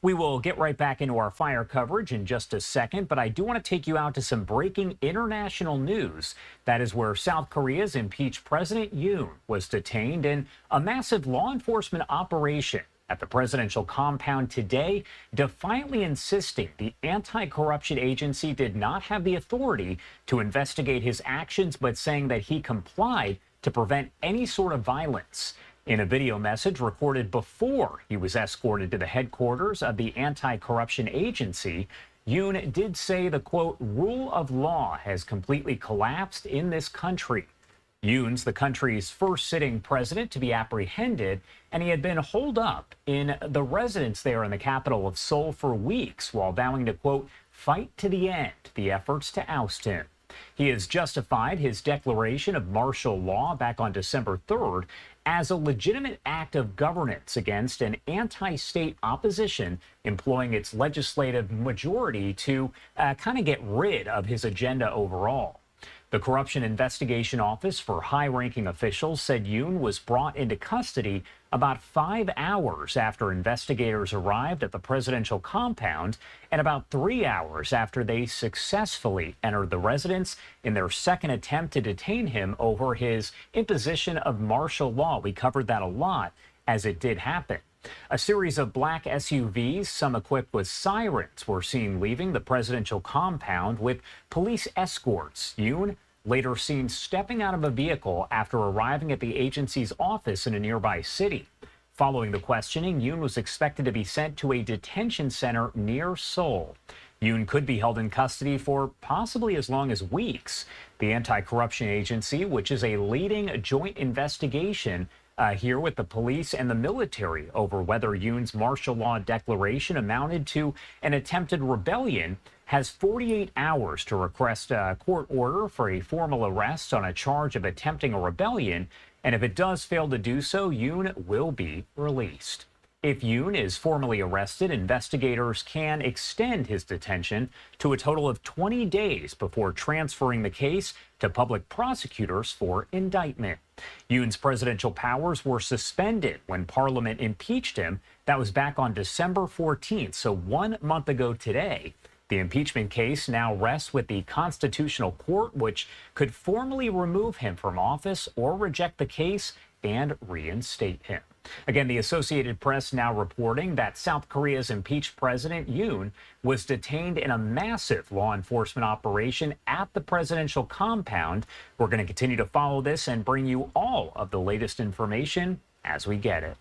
We will get right back into our fire coverage in just a second, but I do want to take you out to some breaking international news. That is where South Korea's impeached President Yoon was detained in a massive law enforcement operation at the presidential compound today, defiantly insisting the anti-corruption agency did not have the authority to investigate his actions, but saying that he complied to prevent any sort of violence. In a video message recorded before he was escorted to the headquarters of the anti-corruption agency, Yoon did say the, quote, rule of law has completely collapsed in this country. Yoon's the country's first sitting president to be apprehended, and he had been holed up in the residence there in the capital of Seoul for weeks while vowing to, quote, fight to the end the efforts to oust him. He has justified his declaration of martial law back on December 3rd as a legitimate act of governance against an anti-state opposition employing its legislative majority to kind of get rid of his agenda overall. The Corruption Investigation Office for high-ranking officials said Yoon was brought into custody about 5 hours after investigators arrived at the presidential compound and about 3 hours after they successfully entered the residence in their second attempt to detain him over his imposition of martial law. We covered that a lot as it did happen. A series of black SUVs, some equipped with sirens, were seen leaving the presidential compound with police escorts. Yoon later seen stepping out of a vehicle after arriving at the agency's office in a nearby city. Following the questioning, Yoon was expected to be sent to a detention center near Seoul. Yoon could be held in custody for possibly as long as weeks. The anti-corruption agency, which is a leading joint investigation here with the police and the military over whether Yoon's martial law declaration amounted to an attempted rebellion, has 48 hours to request a court order for a formal arrest on a charge of attempting a rebellion, and if it does fail to do so, Yoon will be released. If Yoon is formally arrested, investigators can extend his detention to a total of 20 days before transferring the case to public prosecutors for indictment. Yoon's presidential powers were suspended when Parliament impeached him. That was back on December 14th, so 1 month ago today. The impeachment case now rests with the Constitutional Court, which could formally remove him from office or reject the case and reinstate him. Again, the Associated Press now reporting that South Korea's impeached President Yoon was detained in a massive law enforcement operation at the presidential compound. We're going to continue to follow this and bring you all of the latest information as we get it.